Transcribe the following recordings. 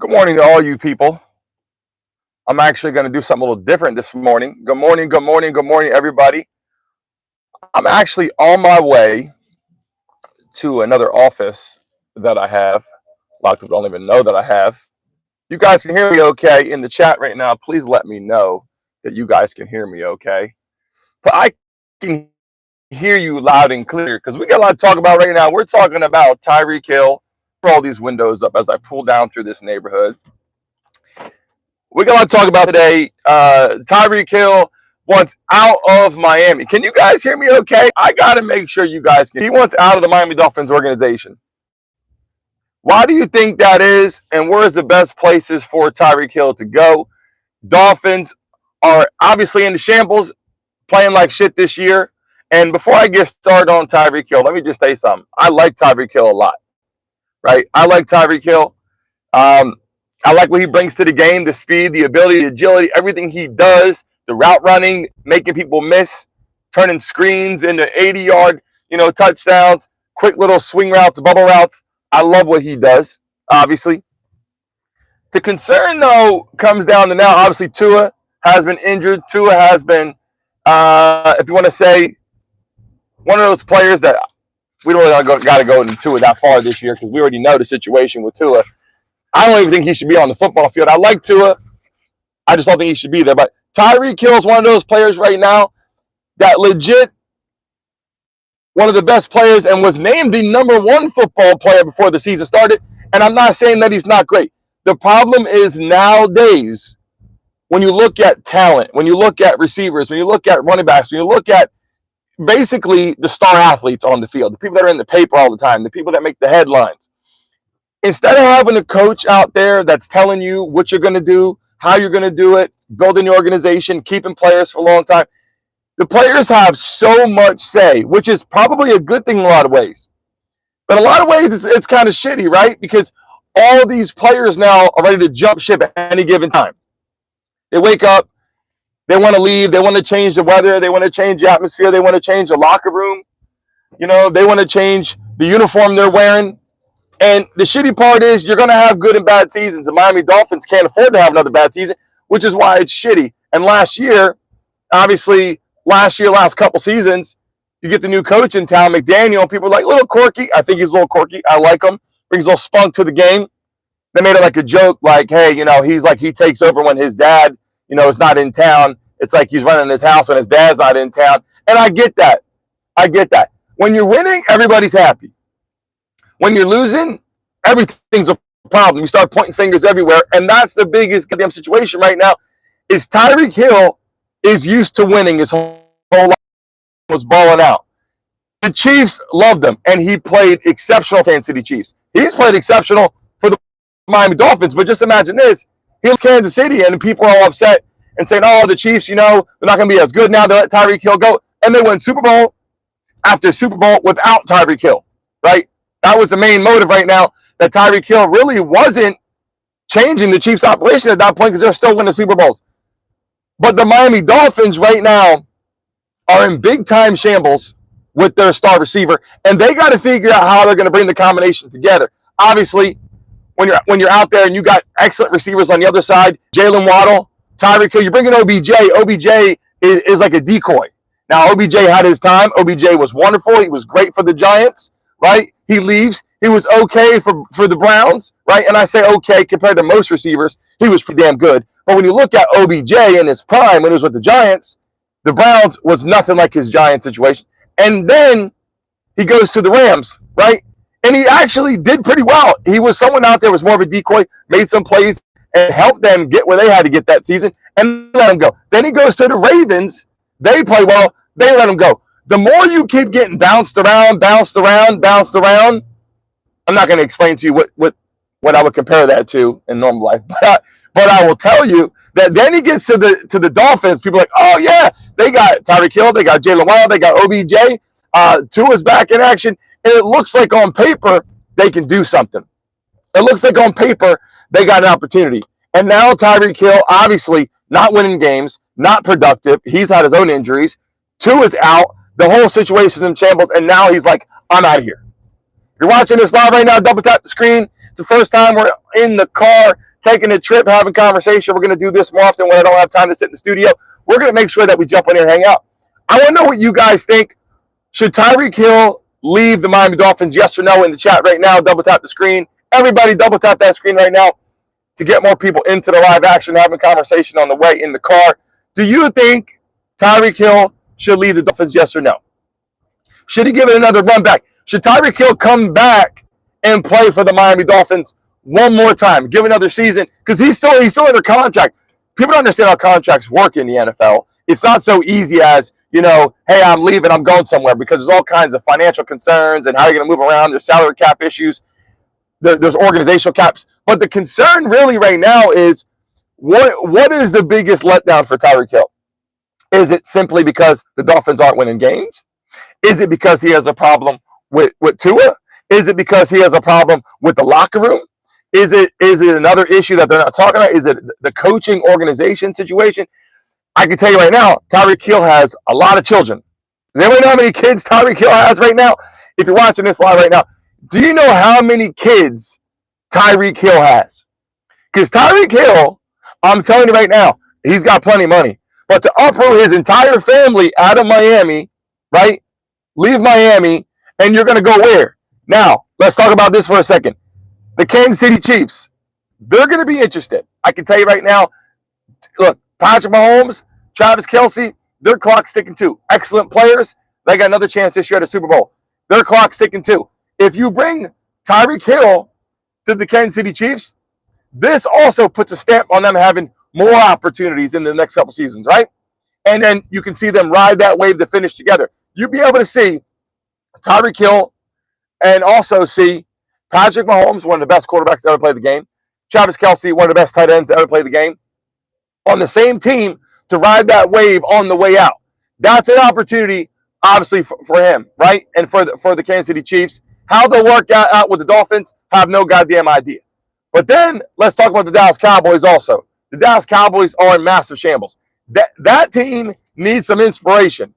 Good morning to all you people. I'm actually going to do something a little different this morning. Good morning, good morning, good morning, everybody. I'm actually on my way to another office that I have. A lot of people don't even know that I have. You guys can hear me okay in the chat right now. Please let me know that you guys can hear me okay. But I can hear you loud and clear because we got a lot to talk about right now. We're talking about Tyreek Hill. All these windows up as I pull down through this neighborhood. We're going to talk about today. Tyreek Hill wants out of Miami. Can you guys hear me okay? I got to make sure you guys can. He wants out of the Miami Dolphins organization. Why do you think that is? And where's the best places for Tyreek Hill to go? Dolphins are obviously in the shambles, playing like shit this year. And before I get started on Tyreek Hill, let me just say something. I like Tyreek Hill a lot, right? I like Tyreek Hill. I like what he brings to the game, the speed, the ability, the agility, everything he does, the route running, making people miss, turning screens into 80-yard, touchdowns, quick little swing routes, bubble routes. I love what he does, obviously. The concern, though, comes down to now, obviously, Tua has been injured. Tua has been, if you want to say, one of those players that we don't really got to go into Tua that far this year because we already know the situation with Tua. I don't even think he should be on the football field. I like Tua. I just don't think he should be there. But Tyreek Hill is one of those players right now that legit one of the best players and was named the #1 football player before the season started. And I'm not saying that he's not great. The problem is nowadays, when you look at talent, when you look at receivers, when you look at running backs, when you look at basically the star athletes on the field, the people that are in the paper all the time, the people that make the headlines, instead of having a coach out there that's telling you what you're going to do, how you're going to do it, building your organization, keeping players for a long time, the players have so much say, which is probably a good thing in a lot of ways. But in a lot of ways, it's kind of shitty, right? Because all these players now are ready to jump ship at any given time. They wake up, they want to leave, they want to change the weather, they want to change the atmosphere, they want to change the locker room, they want to change the uniform they're wearing. And the shitty part is you're going to have good and bad seasons. The Miami Dolphins can't afford to have another bad season, which is why it's shitty. And last couple seasons, you get the new coach in town, McDaniel, and people are like, little quirky. I think he's a little quirky. I like him. Brings a little spunk to the game. They made it like a joke, like, hey, he's like he takes over when his dad, is not in town. It's like he's running his house when his dad's not in town. And I get that. When you're winning, everybody's happy. When you're losing, everything's a problem. You start pointing fingers everywhere. And that's the biggest goddamn situation right now is Tyreek Hill is used to winning his whole life, was balling out. The Chiefs loved him, and he played exceptional for Kansas City Chiefs. He's played exceptional for the Miami Dolphins, but just imagine this. He was Kansas City, and people are all upset and saying, oh, the Chiefs, they're not going to be as good now. They let Tyreek Hill go. And they win Super Bowl after Super Bowl without Tyreek Hill, right? That was the main motive right now, that Tyreek Hill really wasn't changing the Chiefs' operation at that point because they're still winning Super Bowls. But the Miami Dolphins right now are in big-time shambles with their star receiver, and they got to figure out how they're going to bring the combination together. Obviously, when you're out there and you got excellent receivers on the other side, Jalen Waddle, Tyreek Hill, you're bringing OBJ. OBJ is like a decoy. Now, OBJ had his time. OBJ was wonderful. He was great for the Giants, right? He leaves. He was okay for the Browns, right? And I say okay compared to most receivers. He was pretty damn good. But when you look at OBJ in his prime when he was with the Giants, the Browns was nothing like his Giant situation. And then he goes to the Rams, right? And he actually did pretty well. He was someone out there was more of a decoy, made some plays, and helped them get where they had to get that season, and let him go. Then he goes to the Ravens. They play well. They let him go. The more you keep getting bounced around, I'm not going to explain to you what I would compare that to in normal life, but I will tell you that then he gets to the Dolphins. People are like, oh yeah, they got Tyreek Hill, they got Jalen Waddle, they got OBJ. Tua's back in action, and it looks like on paper they can do something. It looks like on paper they got an opportunity. And now Tyreek Hill, obviously not winning games, not productive. He's had his own injuries. Tua's out. The whole situation's in shambles, and now he's like, I'm out of here. You're watching this live right now. Double tap the screen. It's the first time we're in the car taking a trip, having conversation. We're going to do this more often when I don't have time to sit in the studio. We're going to make sure that we jump on here and hang out. I want to know what you guys think. Should Tyreek Hill leave the Miami Dolphins? Yes or no in the chat right now. Double tap the screen. Everybody double tap that screen right now to get more people into the live action, having a conversation on the way in the car. Do you think Tyreek Hill should leave the Dolphins? Yes or no? Should he give it another run back? Should Tyreek Hill come back and play for the Miami Dolphins one more time? Give another season? Because he's still under contract. People don't understand how contracts work in the NFL. It's not so easy as, hey, I'm leaving, I'm going somewhere, because there's all kinds of financial concerns and how you're going to move around. There's salary cap issues. There's organizational caps. But the concern really right now is what is the biggest letdown for Tyreek Hill? Is it simply because the Dolphins aren't winning games? Is it because he has a problem with Tua? Is it because he has a problem with the locker room? Is it another issue that they're not talking about? Is it the coaching organization situation? I can tell you right now, Tyreek Hill has a lot of children. Does anyone know how many kids Tyreek Hill has right now? If you're watching this live right now, do you know how many kids Tyreek Hill has? Because Tyreek Hill, I'm telling you right now, he's got plenty of money. But to uproot his entire family out of Miami, right? Leave Miami, and you're going to go where? Now, let's talk about this for a second. The Kansas City Chiefs, they're going to be interested. I can tell you right now, look, Patrick Mahomes, Travis Kelce, their clock's ticking too. Excellent players. They got another chance this year at the Super Bowl. Their clock's ticking too. If you bring Tyreek Hill to the Kansas City Chiefs, this also puts a stamp on them having more opportunities in the next couple seasons, right? And then you can see them ride that wave to finish together. You'll be able to see Tyreek Hill and also see Patrick Mahomes, one of the best quarterbacks to ever play the game, Travis Kelce, one of the best tight ends to ever play the game, on the same team to ride that wave on the way out. That's an opportunity, obviously, for him, right? And for the Kansas City Chiefs. How they'll work out with the Dolphins, have no goddamn idea. But then let's talk about the Dallas Cowboys also. The Dallas Cowboys are in massive shambles. That team needs some inspiration.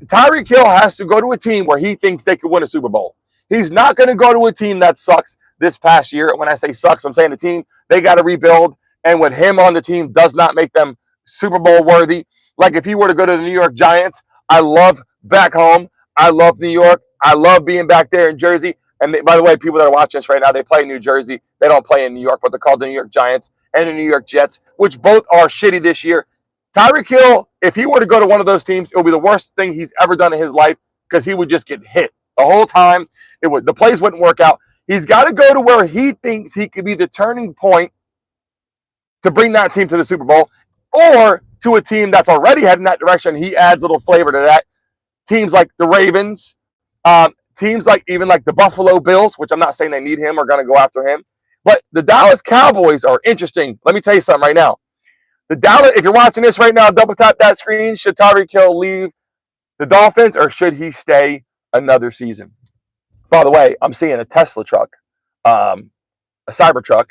Tyreek Hill has to go to a team where he thinks they could win a Super Bowl. He's not going to go to a team that sucks this past year. When I say sucks, I'm saying the team, they got to rebuild. And with him on the team does not make them Super Bowl worthy. Like if he were to go to the New York Giants, I love back home. I love New York. I love being back there in Jersey. And by the way, people that are watching this right now, they play in New Jersey. They don't play in New York, but they're called the New York Giants and the New York Jets, which both are shitty this year. Tyreek Hill, if he were to go to one of those teams, it would be the worst thing he's ever done in his life because he would just get hit the whole time. The plays wouldn't work out. He's got to go to where he thinks he could be the turning point to bring that team to the Super Bowl, or to a team that's already heading that direction. He adds a little flavor to that. Teams like the Ravens, teams like even like the Buffalo Bills, which I'm not saying they need him or going to go after him. But the Dallas Cowboys are interesting. Let me tell you something right now. If you're watching this right now, double tap that screen. Should Tyreek Hill leave the Dolphins or should he stay another season? By the way, I'm seeing a Tesla truck, a Cybertruck,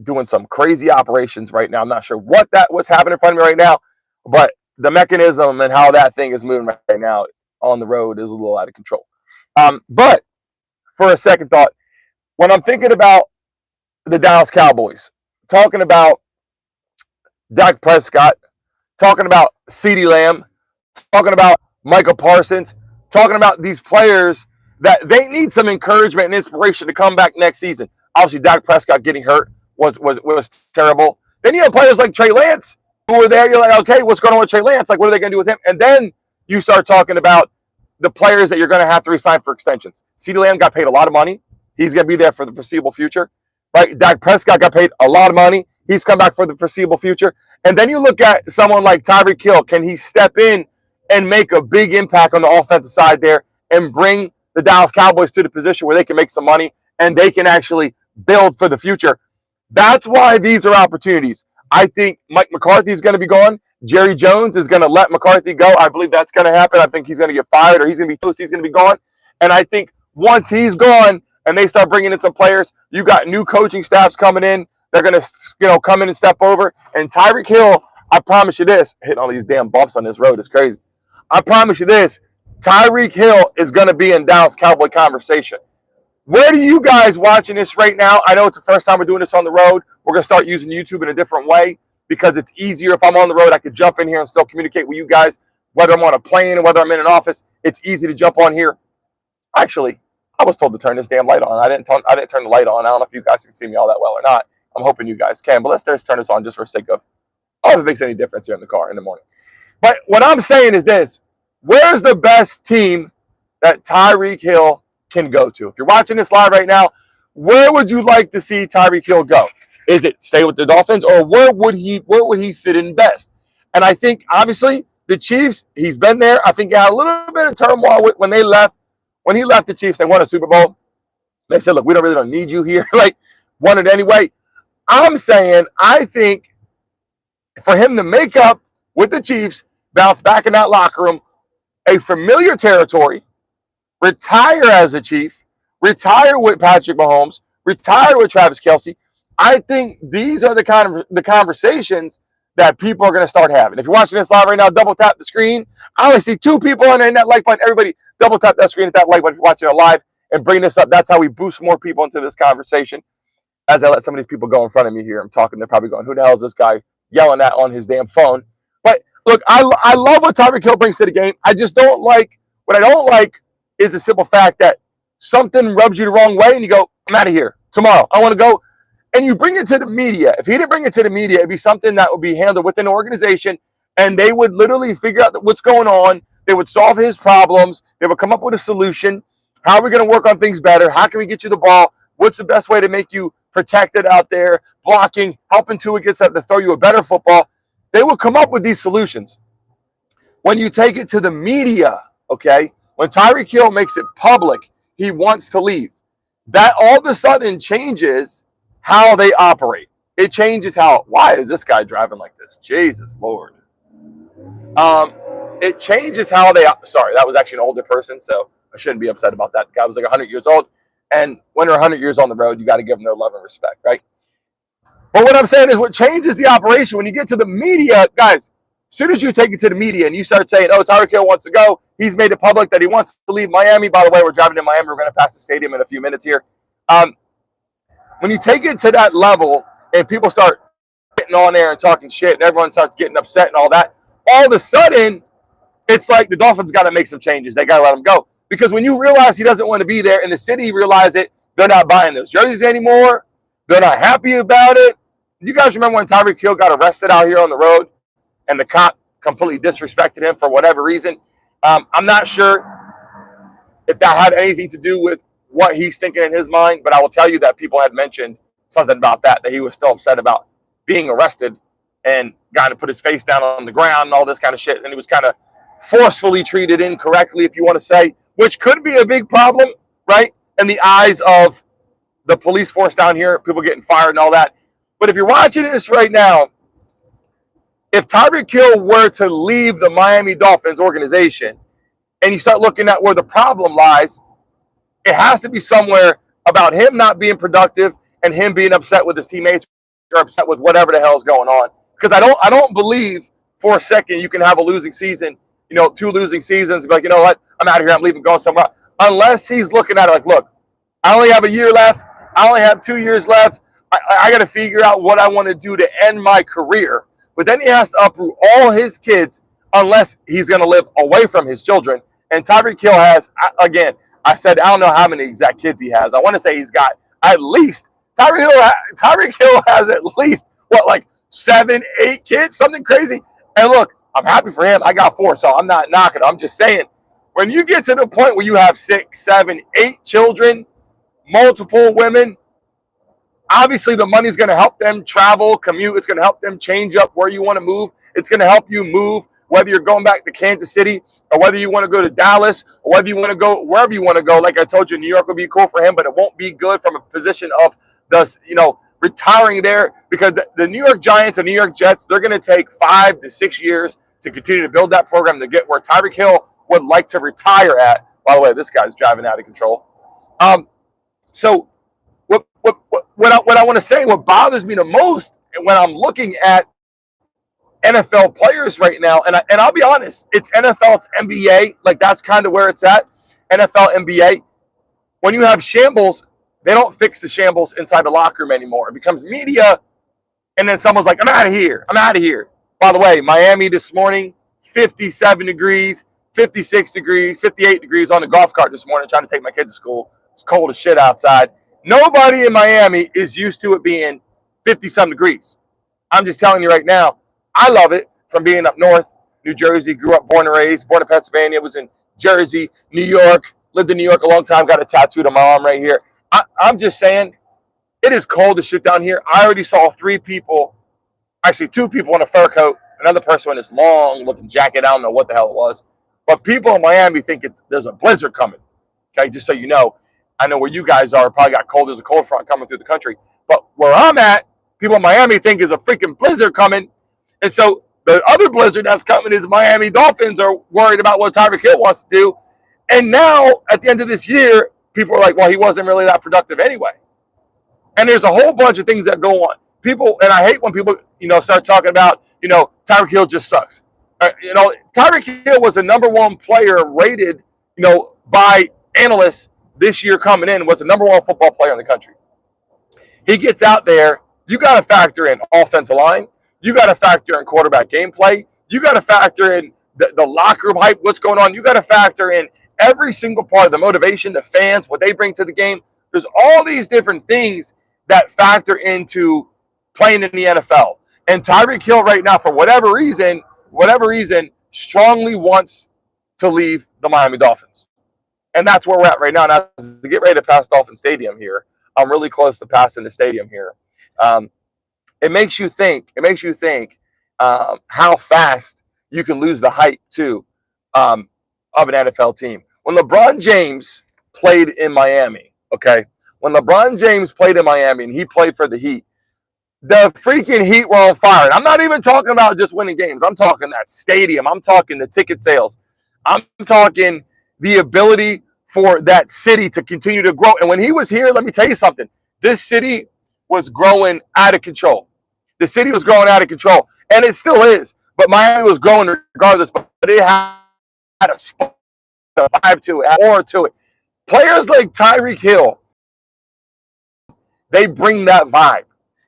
doing some crazy operations right now. I'm not sure what's happening in front of me right now, but the mechanism and how that thing is moving right now on the road is a little out of control. But for a second thought, when I'm thinking about the Dallas Cowboys, talking about Dak Prescott, talking about CeeDee Lamb, talking about Michael Parsons, talking about these players that they need some encouragement and inspiration to come back next season. Obviously, Dak Prescott getting hurt was terrible. Then you have players like Trey Lance who were there. You're like, okay, what's going on with Trey Lance? Like, what are they going to do with him? And then you start talking about the players that you're going to have to resign for extensions. CeeDee Lamb got paid a lot of money. He's going to be there for the foreseeable future. Right? Dak Prescott got paid a lot of money. He's come back for the foreseeable future. And then you look at someone like Tyreek Hill. Can he step in and make a big impact on the offensive side there and bring the Dallas Cowboys to the position where they can make some money and they can actually build for the future? That's why these are opportunities. I think Mike McCarthy is going to be gone. Jerry Jones is going to let McCarthy go. I believe that's going to happen. I think he's going to get fired or he's going to be toast. He's going to be gone. And I think once he's gone and they start bringing in some players, you got new coaching staffs coming in. They're going to come in and step over. And Tyreek Hill, I promise you this, hitting all these damn bumps on this road is crazy. I promise you this, Tyreek Hill is going to be in Dallas Cowboy conversation. Where do you guys watching this right now? I know it's the first time we're doing this on the road. We're going to start using YouTube in a different way because it's easier. If I'm on the road, I could jump in here and still communicate with you guys, whether I'm on a plane or whether I'm in an office. It's easy to jump on here. Actually, I was told to turn this damn light on. I didn't turn the light on. I don't know if you guys can see me all that well or not. I'm hoping you guys can, but let's just turn this on just for the sake of, if it makes any difference here in the car in the morning. But what I'm saying is this: where's the best team that Tyreek Hill can go to? If you're watching this live right now, where would you like to see Tyreek Hill go? Is it stay with the Dolphins, or where would he fit in best? And I think obviously the Chiefs, he's been there. I think he had a little bit of turmoil when they left. When he left the Chiefs, they won a Super Bowl. They said, look, we don't need you here. Like, won it anyway. I'm saying, I think for him to make up with the Chiefs, bounce back in that locker room, a familiar territory, retire as a Chief, retire with Patrick Mahomes, retire with Travis Kelce. I think these are the conversations that people are going to start having. If you're watching this live right now, double tap the screen. I only see 2 people on that like button. Everybody, double tap that screen at that like button if you're watching it live and bring this up. That's how we boost more people into this conversation. As I let some of these people go in front of me here, I'm talking, they're probably going, who the hell is this guy yelling at on his damn phone? But look, I love what Tyreek Hill brings to the game. I just don't like, what I don't like is the simple fact that something rubs you the wrong way and you go, I'm out of here tomorrow. I want to go. And you bring it to the media. If he didn't bring it to the media, it'd be something that would be handled within the organization, and they would literally figure out what's going on. They would solve his problems. They would come up with a solution. How are we going to work on things better? How can we get you the ball? What's the best way to make you protected out there, blocking, helping Tua get set to throw you a better football? They would come up with these solutions. When you take it to the media, okay, when Tyreek Hill makes it public, he wants to leave. That all of a sudden changes how they operate. It changes why is this guy driving like this? Jesus Lord. It changes how sorry, that was actually an older person, so I shouldn't be upset about that. The guy was like 100 years old, and when they're 100 years on the road, you got to give them their love and respect, right? But what I'm saying is what changes the operation when you get to the media, guys, as soon as you take it to the media and you start saying, oh, Tyreek Hill wants to go, he's made it public that he wants to leave Miami. By the way, we're driving to Miami. We're going to pass the stadium in a few minutes here. When you take it to that level and people start getting on there and talking shit and everyone starts getting upset and all that, all of a sudden, it's like the Dolphins got to make some changes. They got to let him go. Because when you realize he doesn't want to be there and the city realize it, they're not buying those jerseys anymore. They're not happy about it. You guys remember when Tyreek Hill got arrested out here on the road and the cop completely disrespected him for whatever reason? I'm not sure if that had anything to do with what he's thinking in his mind, but I will tell you that people had mentioned something about that he was still upset about being arrested and got to put his face down on the ground and all this kind of shit. And he was kind of forcefully treated incorrectly, if you want to say, which could be a big problem, right? In the eyes of the police force down here, people getting fired and all that. But if you're watching this right now, if Tyreek Hill were to leave the Miami Dolphins organization and you start looking at where the problem lies, it has to be somewhere about him not being productive and him being upset with his teammates or upset with whatever the hell is going on. Because I don't believe for a second you can have a losing season, 2 losing seasons, be like, you know what, I'm out of here, I'm leaving, going somewhere else. Unless he's looking at it like, look, I only have a year left, I only have 2 years left, I got to figure out what I want to do to end my career. But then he has to uproot all his kids unless he's going to live away from his children. And Tyreek Hill has, again, I said, I don't know how many exact kids he has. I want to say he's got at least, Tyreek Hill has at least, 7, 8 kids, something crazy. And look, I'm happy for him. I got 4, so I'm not knocking. I'm just saying, when you get to the point where you have 6, 7, 8 children, multiple women, obviously the money's going to help them travel, commute. It's going to help them change up where you want to move. It's going to help you move, whether you're going back to Kansas City or whether you want to go to Dallas or whether you want to go wherever you want to go. Like I told you, New York would be cool for him, but it won't be good from a position of retiring there, because the New York Giants and New York Jets, they're going to take 5 to 6 years to continue to build that program to get where Tyreek Hill would like to retire at. By the way, this guy's driving out of control. So what I want to say, what bothers me the most when I'm looking at NFL players right now, and I'll be honest, it's NFL, it's NBA, like that's kind of where it's at, NFL, NBA. When you have shambles, they don't fix the shambles inside the locker room anymore. It becomes media, and then someone's like, I'm out of here. I'm out of here. By the way, Miami this morning, 57 degrees, 56 degrees, 58 degrees on the golf cart this morning trying to take my kids to school. It's cold as shit outside. Nobody in Miami is used to it being 50-some degrees. I'm just telling you right now, I love it from being up north, New Jersey, grew up, born and raised, born in Pennsylvania, was in Jersey, New York, lived in New York a long time, got a tattooed on my arm right here. I'm just saying, it is cold as shit down here. I already saw 3 people, actually 2 people in a fur coat, another person in this long-looking jacket. I don't know what the hell it was. But people in Miami think there's a blizzard coming. Okay, just so you know. I know where you guys are, probably got cold. There's a cold front coming through the country. But where I'm at, people in Miami think there's a freaking blizzard coming. And so the other blizzard that's coming is Miami Dolphins are worried about what Tyreek Hill wants to do. And now, at the end of this year, people are like, well, he wasn't really that productive anyway. And there's a whole bunch of things that go on. People, and I hate when people, start talking about, Tyreek Hill just sucks. Tyreek Hill was the #1 player rated, by analysts this year coming in, was the #1 football player in the country. He gets out there, you got to factor in offensive line. You got to factor in quarterback gameplay. You got to factor in the locker room hype, what's going on. You got to factor in every single part of the motivation, the fans, what they bring to the game. There's all these different things that factor into playing in the NFL. And Tyreek Hill right now, for whatever reason, strongly wants to leave the Miami Dolphins. And that's where we're at right now. Now, to get ready to pass Dolphin Stadium here, I'm really close to passing the stadium here. It makes you think how fast you can lose the hype, too, of an NFL team. When LeBron James played in Miami, okay, when LeBron James played in Miami and he played for the Heat, the freaking Heat were on fire. And I'm not even talking about just winning games. I'm talking that stadium. I'm talking the ticket sales. I'm talking the ability for that city to continue to grow. And when he was here, let me tell you something. This city was growing out of control. The city was growing out of control. And it still is. But Miami was growing regardless. But it had a spot, a vibe to it, or to it. Players like Tyreek Hill, they bring that vibe.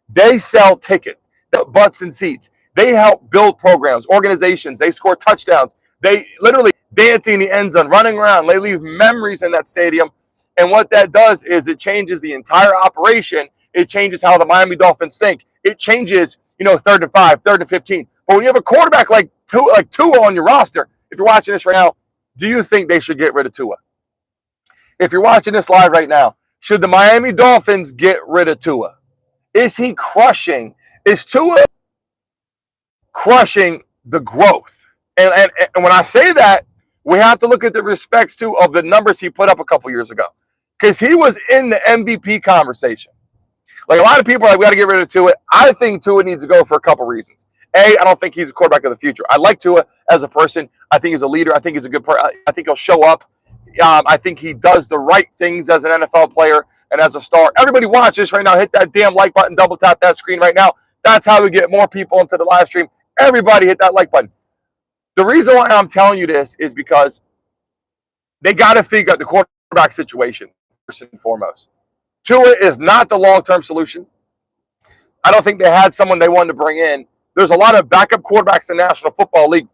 They sell tickets, butts and seats. They help build programs, organizations. They score touchdowns. They literally dancing in the end zone, running around. They leave memories in that stadium. And what that does is it changes the entire operation. It changes how the Miami Dolphins think. It changes, 3rd and 5, 3rd and 15. But when you have a quarterback like Tua on your roster, if you're watching this right now, do you think they should get rid of Tua? If you're watching this live right now, should the Miami Dolphins get rid of Tua? Is he crushing? Is Tua crushing the growth? And when I say that, we have to look at the respects, too, of the numbers he put up a couple years ago. Because he was in the MVP conversation. Like, a lot of people are like, we got to get rid of Tua. I think Tua needs to go for a couple reasons. I don't think he's a quarterback of the future. I like Tua as a person. I think he's a leader. I think he's a good person. I think he'll show up. I think he does the right things as an NFL player and as a star. Everybody watch this right now. Hit that damn like button. Double tap that screen right now. That's how we get more people into the live stream. Everybody hit that like button. The reason why I'm telling you this is because they got to figure out the quarterback situation first and foremost. Tua is not the long-term solution. I don't think they had someone they wanted to bring in. There's a lot of backup quarterbacks in the National Football League.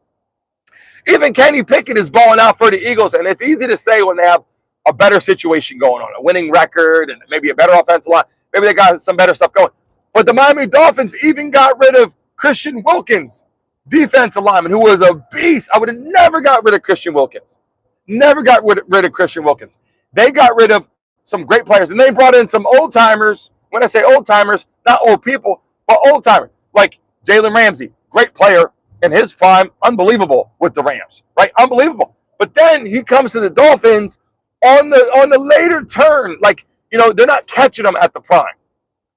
Even Kenny Pickett is balling out for the Eagles, and it's easy to say when they have a better situation going on, a winning record, and maybe a better offensive line. Maybe they got some better stuff going. But the Miami Dolphins even got rid of Christian Wilkins, defensive lineman, who was a beast. I would have never got rid of Christian Wilkins. Never got rid of Christian Wilkins. They got rid of some great players, and they brought in some old-timers. When I say old-timers, not old people, but old-timers, like Jalen Ramsey, great player in his prime, unbelievable with the Rams, right? Unbelievable. But then he comes to the Dolphins on the later turn, like, they're not catching him at the prime.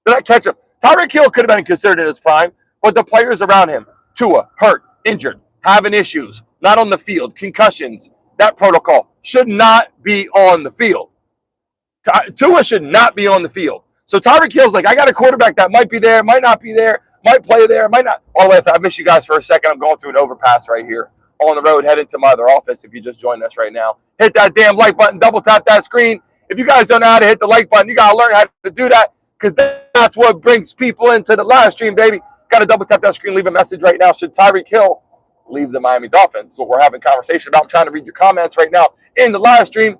They're not catching him. Tyreek Hill could have been considered in his prime, but the players around him, Tua, hurt, injured, having issues, not on the field, concussions, that protocol should not be on the field. Tua should not be on the field. So Tyreek Hill's like, I got a quarterback that might be there, might not be there, might play there, might not. Oh, wait, I miss you guys for a second. I'm going through an overpass right here on the road, heading to my other office. If you just joined us right now, hit that damn like button, double tap that screen. If you guys don't know how to hit the like button, you got to learn how to do that, because that's what brings people into the live stream, baby. Got to double tap that screen, leave a message right now. Should Tyreek Hill leave the Miami Dolphins? What we're having a conversation about. I'm trying to read your comments right now in the live stream.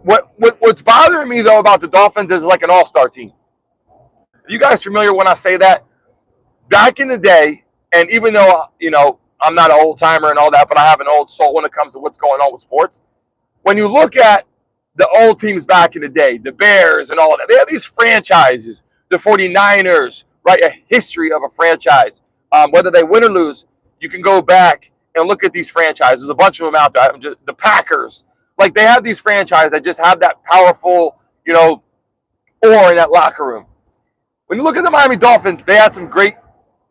What's bothering me, though, about the Dolphins is like an all-star team. Are you guys familiar when I say that? Back in the day, and even though, I'm not an old-timer and all that, but I have an old soul when it comes to what's going on with sports. When you look at the old teams back in the day, the Bears and all of that, they have these franchises, the 49ers, right? A history of a franchise. Whether they win or lose, you can go back and look at these franchises. A bunch of them out there. Just the Packers. Like, they have these franchises that just have that powerful, aura in that locker room. When you look at the Miami Dolphins, they had some great,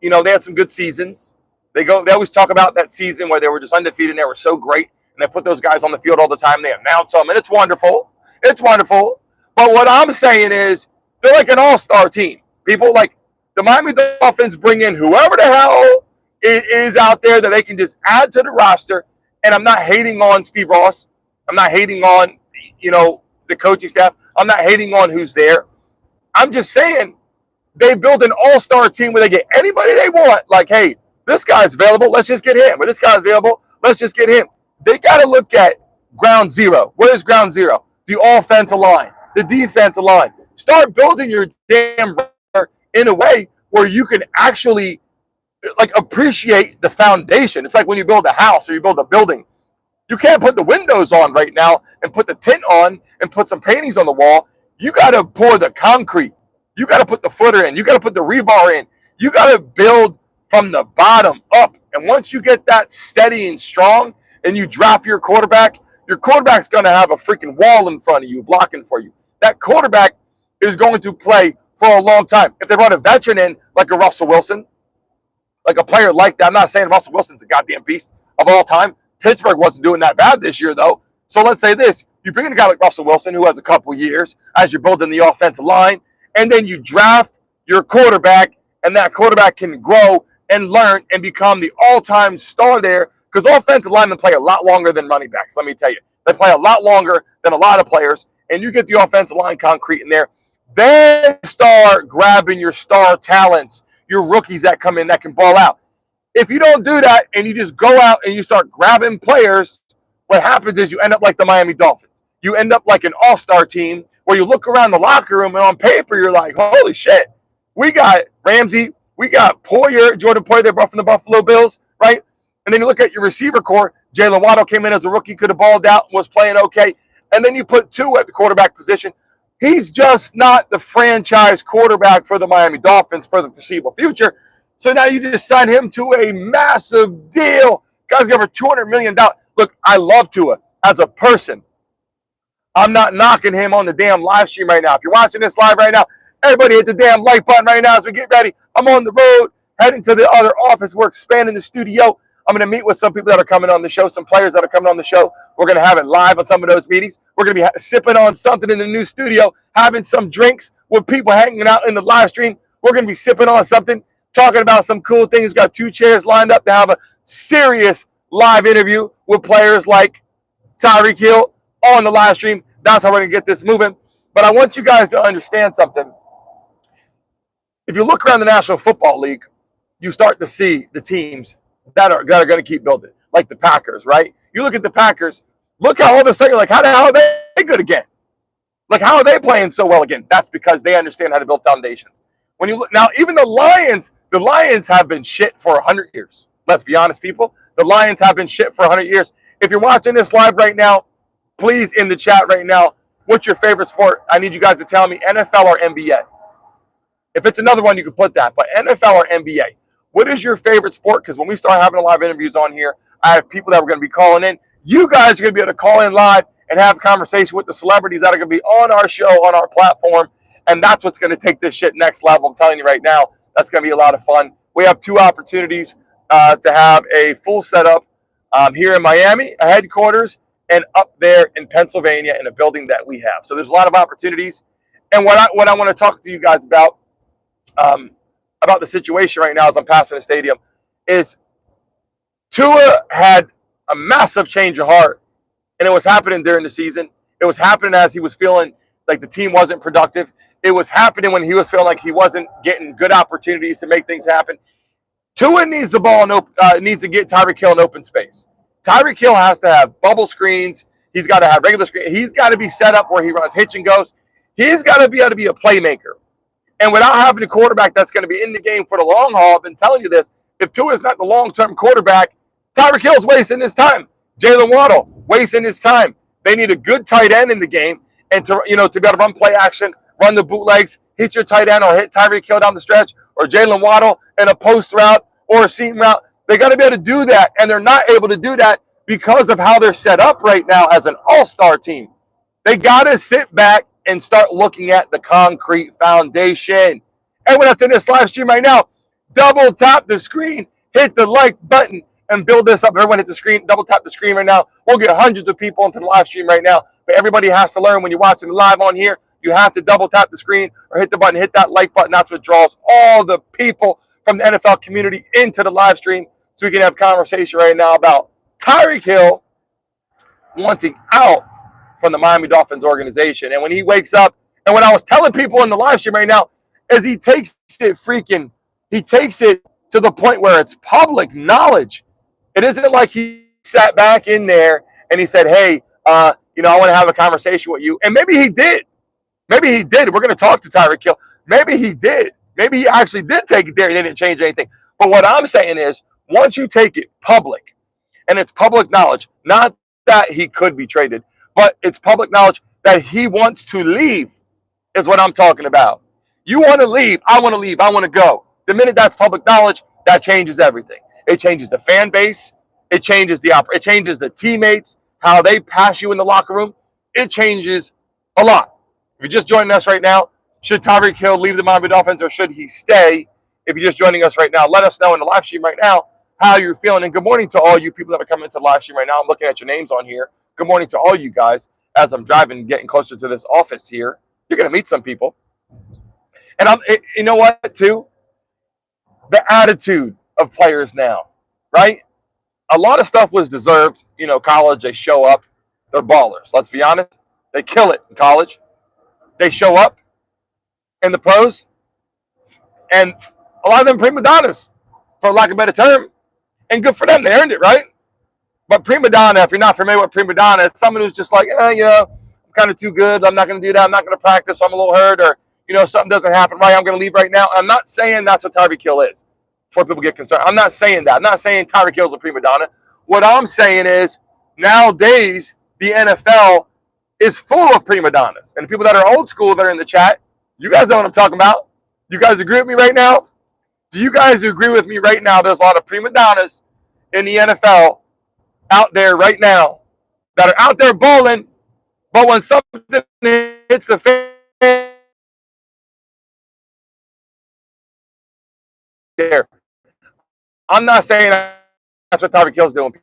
they had some good seasons. They always talk about that season where they were just undefeated and they were so great. And they put those guys on the field all the time. They announce them, and it's wonderful. It's wonderful. But what I'm saying is they're like an all-star team. People like the Miami Dolphins bring in whoever the hell is out there that they can just add to the roster. And I'm not hating on Steve Ross. I'm not hating on, the coaching staff. I'm not hating on who's there. I'm just saying they build an all-star team where they get anybody they want. Like, hey, this guy's available. Let's just get him. Or this guy's available. Let's just get him. They got to look at ground zero. What is ground zero? The offensive line, the defensive line. Start building your damn roster in a way where you can actually appreciate the foundation. It's like when you build a house or you build a building. You can't put the windows on right now and put the tint on and put some paintings on the wall. You got to pour the concrete. You got to put the footer in. You got to put the rebar in. You got to build from the bottom up. And once you get that steady and strong and you draft your quarterback's going to have a freaking wall in front of you blocking for you. That quarterback is going to play for a long time. If they run a veteran in like a Russell Wilson, like a player like that, I'm not saying Russell Wilson's a goddamn beast of all time. Pittsburgh wasn't doing that bad this year, though. So let's say this. You bring in a guy like Russell Wilson who has a couple years as you're building the offensive line, and then you draft your quarterback, and that quarterback can grow and learn and become the all-time star there, because offensive linemen play a lot longer than running backs, let me tell you. They play a lot longer than a lot of players, and you get the offensive line concrete in there. Then start grabbing your star talents, your rookies that come in that can ball out. If you don't do that and you just go out and you start grabbing players, what happens is you end up like the Miami Dolphins. You end up like an all-star team where you look around the locker room and on paper you're like, holy shit, we got Ramsey, we got Poyer, Jordan Poyer, they brought from the Buffalo Bills, right? And then you look at your receiver core. Jalen Waddle came in as a rookie, could have balled out, was playing okay. And then you put Tua at the quarterback position. He's just not the franchise quarterback for the Miami Dolphins for the foreseeable future. So now you just sign him to a massive deal. Guy's got over $200 million. Look, I love Tua as a person. I'm not knocking him on the damn live stream right now. If you're watching this live right now, everybody hit the damn like button right now as we get ready. I'm on the road, heading to the other office. We're expanding the studio. I'm going to meet with some people that are coming on the show, some players that are coming on the show. We're going to have it live on some of those meetings. We're going to be sipping on something in the new studio, having some drinks with people hanging out in the live stream. We're going to be sipping on something, talking about some cool things. We've got 2 chairs lined up to have a serious live interview with players like Tyreek Hill on the live stream. That's how we're going to get this moving. But I want you guys to understand something. If you look around the National Football League, you start to see the teams that are going to keep building, like the Packers, right? You look at the Packers, look how all of a sudden you're like, how the hell are they good again? Like, how are they playing so well again? That's because they understand how to build foundations. When you look now, even the Lions have been shit for 100 years. Let's be honest, people. The Lions have been shit for 100 years. If you're watching this live right now, please in the chat right now, what's your favorite sport? I need you guys to tell me NFL or NBA. If it's another one, you can put that. But NFL or NBA. What is your favorite sport? Because when we start having a live interviews on here, I have people that are going to be calling in. You guys are going to be able to call in live and have a conversation with the celebrities that are going to be on our show, on our platform. And that's what's going to take this shit next level. I'm telling you right now, that's going to be a lot of fun. We have 2 opportunities to have a full setup here in Miami, a headquarters, and up there in Pennsylvania in a building that we have. So there's a lot of opportunities. And what I want to talk to you guys about the situation right now as I'm passing the stadium is Tua had a massive change of heart, and it was happening during the season. It was happening as he was feeling like the team wasn't productive. It was happening when he was feeling like he wasn't getting good opportunities to make things happen. Tua needs the ball and needs to get Tyreek Hill in open space. Tyreek Hill has to have bubble screens. He's got to have regular screens. He's got to be set up where he runs hitch and goes. He's got to be able to be a playmaker. And without having a quarterback that's going to be in the game for the long haul, I've been telling you this, if Tua is not the long-term quarterback, Tyreek Hill's wasting his time. Jalen Waddle wasting his time. They need a good tight end in the game, and to be able to run play action, run the bootlegs, hit your tight end or hit Tyreek Hill down the stretch, or Jalen Waddle in a post route or a seam route. They got to be able to do that, and they're not able to do that because of how they're set up right now as an all-star team. They got to sit back and start looking at the concrete foundation. Everyone that's in this live stream right now, double tap the screen, hit the like button, and build this up. Everyone hit the screen, double tap the screen right now. We'll get hundreds of people into the live stream right now. But everybody has to learn when you're watching live on here, you have to double tap the screen or hit the button, hit that like button. That's what draws all the people from the NFL community into the live stream so we can have conversation right now about Tyreek Hill wanting out from the Miami Dolphins organization. And when he wakes up, and when I was telling people in the live stream right now, as he takes it to the point where it's public knowledge. It isn't like he sat back in there and he said, hey, I want to have a conversation with you. And maybe he did. Maybe he did. We're going to talk to Tyreek Hill. Maybe he did. Maybe he actually did take it there and didn't change anything. But what I'm saying is, once you take it public, and it's public knowledge, not that he could be traded, but it's public knowledge that he wants to leave is what I'm talking about. You want to leave. I want to leave. I want to go. The minute that's public knowledge, that changes everything. It changes the fan base. It changes the teammates, how they pass you in the locker room. It changes a lot. If you're just joining us right now, should Tyreek Hill leave the Miami Dolphins or should he stay? If you're just joining us right now, let us know in the live stream right now how you're feeling. And good morning to all you people that are coming into the live stream right now. I'm looking at your names on here. Good morning to all you guys as I'm driving and getting closer to this office here. You're going to meet some people. And you know what, too? The attitude of players now, right? A lot of stuff was deserved. College, they show up. They're ballers. Let's be honest. They kill it in college. They show up in the pros. And a lot of them prima donnas, for lack of a better term. And good for them. They earned it, right? But prima donna, if you're not familiar with prima donna, it's someone who's just like, I'm kind of too good. I'm not going to do that. I'm not going to practice. So I'm a little hurt. Or, something doesn't happen right. I'm going to leave right now. I'm not saying that's what Tyreek Hill is before people get concerned. I'm not saying that. I'm not saying Tyreek Hill's a prima donna. What I'm saying is nowadays the NFL is full of prima donnas. And the people that are old school that are in the chat, you guys know what I'm talking about. You guys agree with me right now? Do you guys agree with me right now? There's a lot of prima donnas in the NFL out there right now that are out there bowling, but when something hits the fan, there. I'm not saying that's what Tyreek Hill's doing.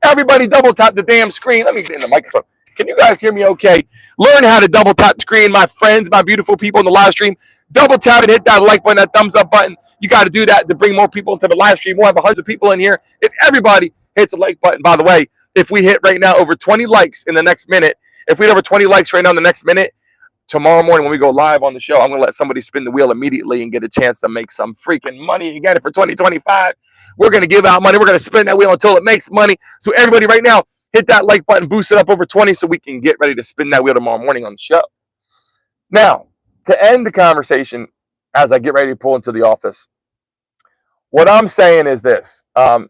Everybody double tap the damn screen. Let me get in the microphone. Can you guys hear me okay? Learn how to double tap the screen, my friends, my beautiful people in the live stream. Double tap it, hit that like button, that thumbs up button. You got to do that to bring more people into the live stream. We'll have 100 people in here. If everybody hits a like button, by the way, if we hit right now over 20 likes in the next minute, if we hit over 20 likes right now in the next minute, tomorrow morning when we go live on the show, I'm going to let somebody spin the wheel immediately and get a chance to make some freaking money. You got it for 2025. We're going to give out money. We're going to spin that wheel until it makes money. So everybody right now, hit that like button, boost it up over 20 so we can get ready to spin that wheel tomorrow morning on the show. Now, to end the conversation as I get ready to pull into the office, what I'm saying is this. I'm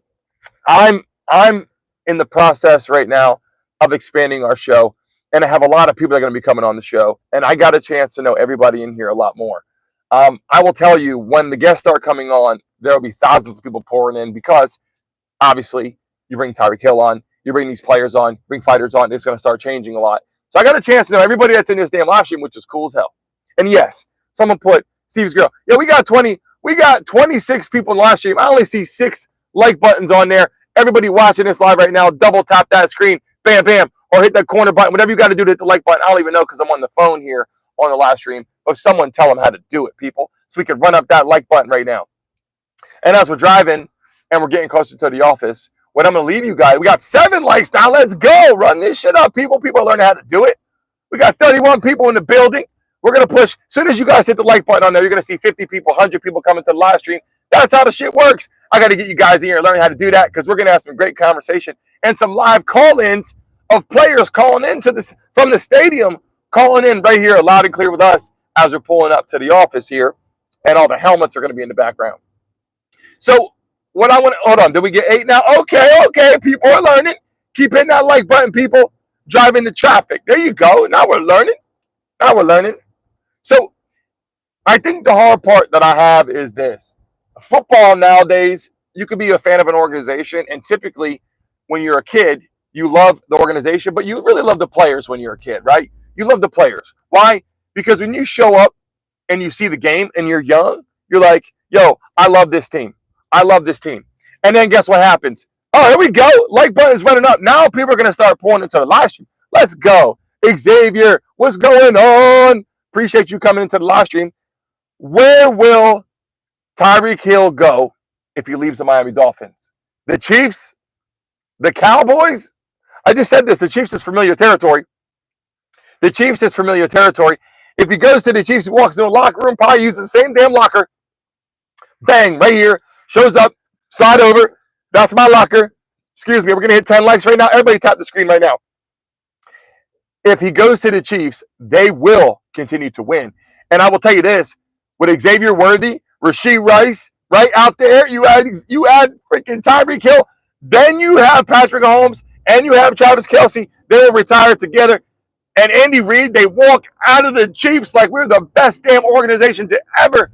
in the process right now of expanding our show, and I have a lot of people that are going to be coming on the show, and I got a chance to know everybody in here a lot more. I will tell you, when the guests start coming on, there will be thousands of people pouring in because, obviously, you bring Tyreek Hill on, you bring these players on, bring fighters on, it's going to start changing a lot. So I got a chance to know everybody that's in this damn live stream, which is cool as hell. And yes, someone put Steve's girl. Yeah, we got 26 people in the live stream. I only see 6 like buttons on there. Everybody watching this live right now, double tap that screen, bam, bam, or hit that corner button. Whatever you got to do to hit the like button. I don't even know because I'm on the phone here on the live stream. But someone tell them how to do it, people, so we can run up that like button right now. And as we're driving and we're getting closer to the office, what I'm going to leave you guys. We got 7 likes now. Let's go. Run this shit up, people. People are learning how to do it. We got 31 people in the building. We're going to push. As soon as you guys hit the like button on there, you're going to see 50 people, 100 people coming to the live stream. That's how the shit works. I got to get you guys in here and learn how to do that because we're going to have some great conversation and some live call-ins of players calling in from the stadium, calling in right here loud and clear with us as we're pulling up to the office here, and all the helmets are going to be in the background. So what I want to, hold on, did we get 8 now? Okay, people are learning. Keep hitting that like button, people. Driving the traffic. There you go. Now we're learning. So I think the hard part that I have is this. Football nowadays, you could be a fan of an organization, and typically when you're a kid, you love the organization, but you really love the players when you're a kid, right? You love the players. Why? Because when you show up and you see the game and you're young, you're like, yo, I love this team. And then guess what happens? Oh, here we go. Like button is running up. Now people are going to start pouring into the live stream. Let's go. Xavier, what's going on? Appreciate you coming into the live stream. Where will Tyreek Hill go if he leaves the Miami Dolphins? The Chiefs? The Cowboys? I just said this. The Chiefs is familiar territory. If he goes to the Chiefs, he walks into a locker room, probably uses the same damn locker. Bang, right here. Shows up. Slide over. That's my locker. Excuse me. We're going to hit 10 likes right now. Everybody tap the screen right now. If he goes to the Chiefs, they will continue to win. And I will tell you this. With Xavier Worthy, Rashee Rice, right out there, you add freaking Tyreek Hill. Then you have Patrick Mahomes and you have Travis Kelce. They will retire together. And Andy Reid, they walk out of the Chiefs like we're the best damn organization to ever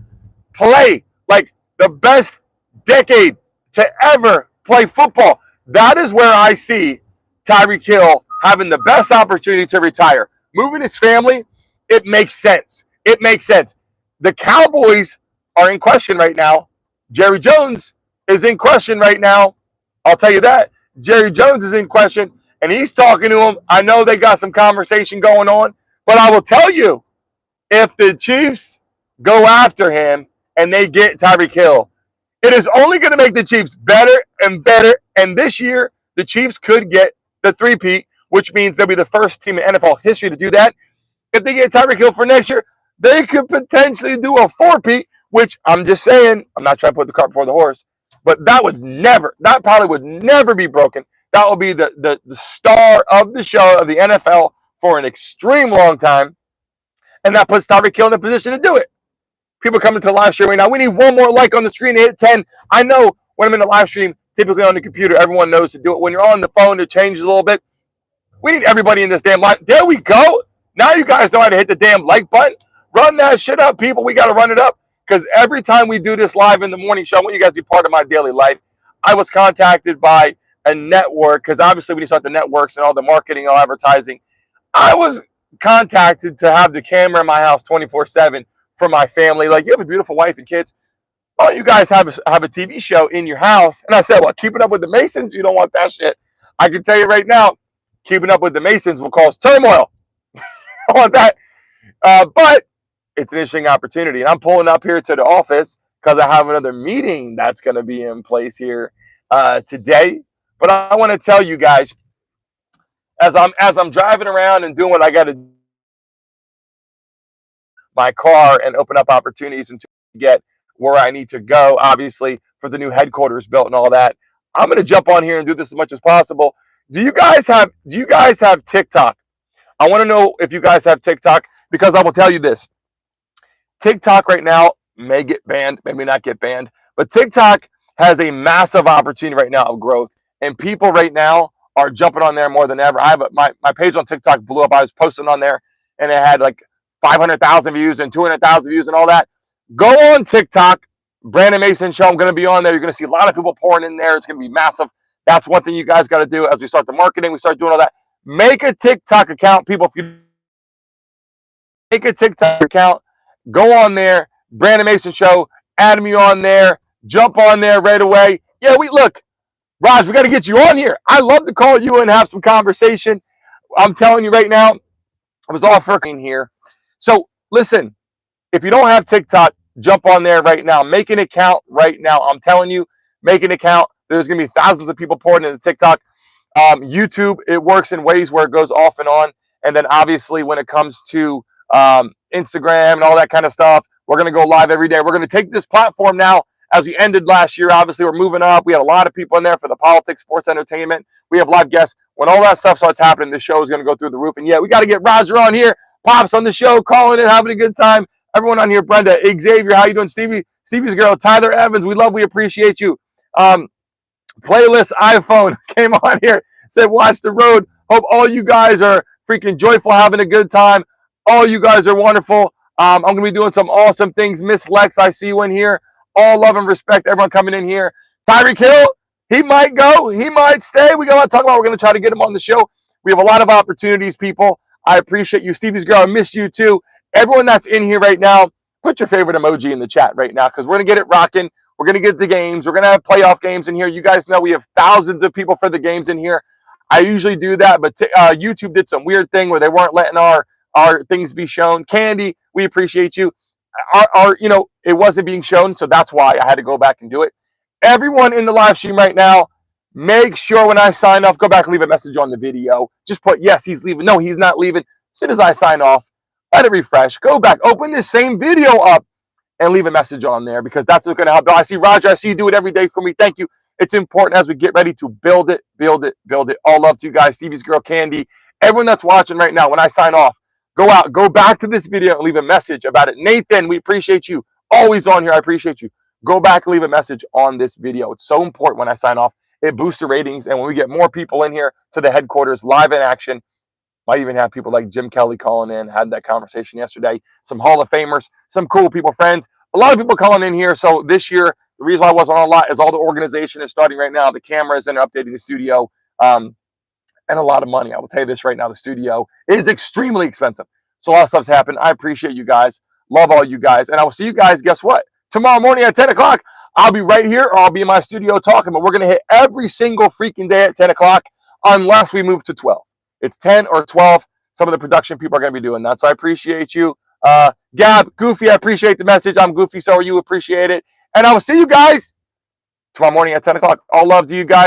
play. Like the best decade to ever play football. That is where I see Tyreek Hill having the best opportunity to retire. Moving his family, it makes sense. The Cowboys are in question right now. Jerry Jones is in question right now. I'll tell you that. Jerry Jones is in question, and he's talking to him. I know they got some conversation going on, but I will tell you, if the Chiefs go after him and they get Tyreek Hill, it is only going to make the Chiefs better and better. And this year, the Chiefs could get the 3-peat, which means they'll be the first team in NFL history to do that. If they get Tyreek Hill for next year, they could potentially do a 4-peat, which I'm just saying, I'm not trying to put the cart before the horse, but that probably would never be broken. That will be the star of the show of the NFL for an extreme long time. And that puts Tyreek Hill in a position to do it. People coming to the live stream right now. We need one more like on the screen to hit 10. I know when I'm in the live stream, typically on the computer, everyone knows to do it. When you're on the phone, it changes a little bit. We need everybody in this damn live. There we go. Now you guys know how to hit the damn like button. Run that shit up, people. We got to run it up because every time we do this live in the morning show, I want you guys to be part of my daily life. I was contacted by a network because obviously when you start the networks and all the marketing and all advertising, I was contacted to have the camera in my house 24/7 for my family. Like, you have a beautiful wife and kids. Why don't you guys have a TV show in your house? And I said, well, keeping up with the Masons, you don't want that shit. I can tell you right now, keeping up with the Masons will cause turmoil. I want that. But it's an interesting opportunity. And I'm pulling up here to the office because I have another meeting that's going to be in place here today. But I want to tell you guys, as I'm driving around and doing what I got to do, my car and open up opportunities and to get where I need to go, obviously, for the new headquarters built and all that. I'm going to jump on here and do this as much as possible. Do you guys have TikTok? I want to know if you guys have TikTok, because I will tell you this. TikTok right now may get banned, maybe not get banned, but TikTok has a massive opportunity right now of growth, and people right now are jumping on there more than ever. I have my page on TikTok blew up. I was posting on there, and it had like 500,000 views and 200,000 views and all that. Go on TikTok, Brandon Mason Show. I'm going to be on there. You're going to see a lot of people pouring in there. It's going to be massive. That's one thing you guys got to do as we start the marketing. We start doing all that. Make a TikTok account, people. If you make a TikTok account, go on there, Brandon Mason Show. Add me on there. Jump on there right away. Yeah, look, Raj, we got to get you on here. I love to call you and have some conversation. I'm telling you right now, I was all freaking here. So listen, if you don't have TikTok, jump on there right now. Make an account right now. I'm telling you, make an account. There's going to be thousands of people pouring into TikTok. YouTube, it works in ways where it goes off and on. And then obviously when it comes to Instagram and all that kind of stuff, we're going to go live every day. We're going to take this platform now as we ended last year. Obviously, we're moving up. We had a lot of people in there for the politics, sports, entertainment. We have live guests. When all that stuff starts happening, the show is going to go through the roof. And yeah, we got to get Roger on here. Pops on the show, calling it, having a good time. Everyone on here, Brenda, Xavier, how you doing? Stevie's girl, Tyler Evans, we appreciate you. Playlist iPhone came on here, said watch the road. Hope all you guys are freaking joyful, having a good time. All you guys are wonderful. I'm going to be doing some awesome things. Miss Lex, I see you in here. All love and respect, everyone coming in here. Tyreek Hill, he might go. He might stay. We got a lot to talk about. We're going to try to get him on the show. We have a lot of opportunities, people. I appreciate you. Stevie's girl, I miss you too. Everyone that's in here right now, put your favorite emoji in the chat right now because we're going to get it rocking. We're going to get the games. We're going to have playoff games in here. You guys know we have thousands of people for the games in here. I usually do that, but YouTube did some weird thing where they weren't letting our things be shown. Candy, we appreciate you. It wasn't being shown, so that's why I had to go back and do it. Everyone in the live stream right now, make sure when I sign off, go back and leave a message on the video. Just put, yes, he's leaving. No, he's not leaving. As soon as I sign off, let it refresh. Go back, open this same video up, and leave a message on there because that's what's going to help. I see Roger. I see you do it every day for me. Thank you. It's important as we get ready to build it. All love to you guys. Stevie's girl, Candy. Everyone that's watching right now, when I sign off, go out, go back to this video and leave a message about it. Nathan, we appreciate you. Always on here. I appreciate you. Go back and leave a message on this video. It's so important when I sign off. It boosts the ratings. And when we get more people in here to the headquarters, live in action, might even have people like Jim Kelly calling in. Had that conversation yesterday. Some Hall of Famers, some cool people, friends. A lot of people calling in here. So this year, the reason why I wasn't on a lot is all the organization is starting right now. The cameras and updating the studio. And a lot of money. I will tell you this right now. The studio is extremely expensive. So a lot of stuff's happened. I appreciate you guys. Love all you guys. And I will see you guys, guess what? Tomorrow morning at 10 o'clock. I'll be right here or I'll be in my studio talking. But we're going to hit every single freaking day at 10 o'clock unless we move to 12. It's 10 or 12. Some of the production people are going to be doing that. So I appreciate you. Gab, Goofy, I appreciate the message. I'm Goofy. So are you. Appreciate it. And I will see you guys tomorrow morning at 10 o'clock. All love to you guys.